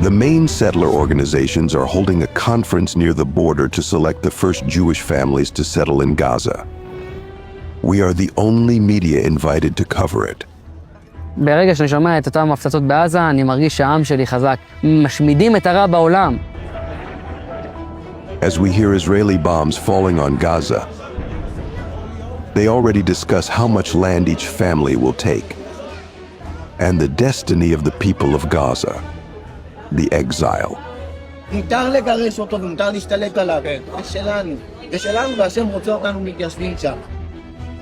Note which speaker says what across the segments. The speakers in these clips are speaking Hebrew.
Speaker 1: The main settler organizations are holding a conference near the border to select the first Jewish families to settle in Gaza. We are the only media invited to cover it.
Speaker 2: ברגע שאני שומע את אותם הפצצות בעזה, אני מרגיש שהעם שלי חזק. משמידים את הרע בעולם.
Speaker 1: As we hear Israeli bombs falling on Gaza, they already discuss how much land each family will take, and the destiny of the people of Gaza, the exile.
Speaker 3: מותר לגרש אותו ומותר להשתלט עליו, זה שלנו. זה שלנו והשם רוצה אותנו מתיישבים שם.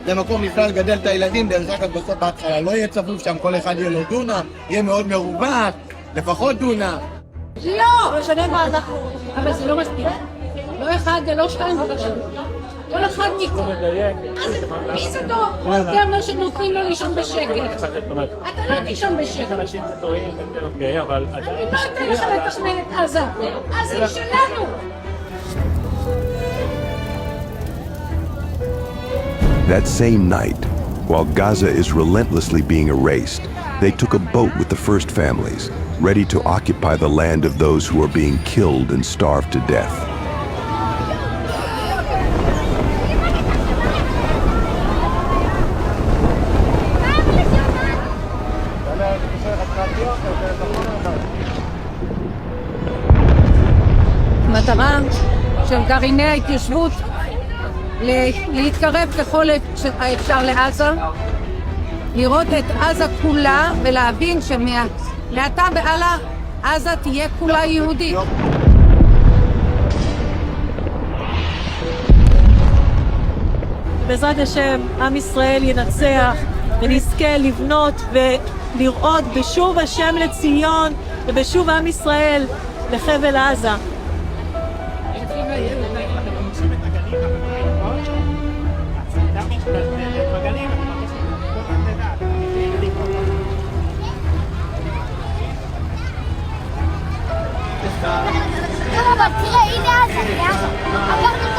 Speaker 3: למקום בכלל גדל את הילדים, דרך אגב בסוף בהתחלה לא יהיה צפוף שם, כל אחד יהיה לו דונם, יהיה מאוד מרווח, לפחות דונם.
Speaker 4: לא! משנה מה אנחנו, אבל זה לא מספיק. לא אחד ולא שתיים ולא שלוש. כל אחד מכם. מי זה טוב? זה אומר שנותנים לו לישון בשקט. אתה לא תישון בשקט. אני לא אתן לך לתכנן את עזה. עזה היא שלנו.
Speaker 1: That same night, while Gaza is relentlessly being erased, they took a boat with the first families, ready to occupy the land of those who are being killed and starved to death.
Speaker 4: המטרה של גרעיני ההתיישבות להתקרב ככל האפשר לעזה, לראות את עזה כולה ולהבין שמעתה והלאה עזה תהיה כולה יהודית.
Speaker 5: בעזרת השם, עם ישראל ינצח ונזכה לבנות ולראות בשוב השם לציון ובשוב עם ישראל לחבל עזה.
Speaker 6: אבל תראה, הנה עזה, עברנו את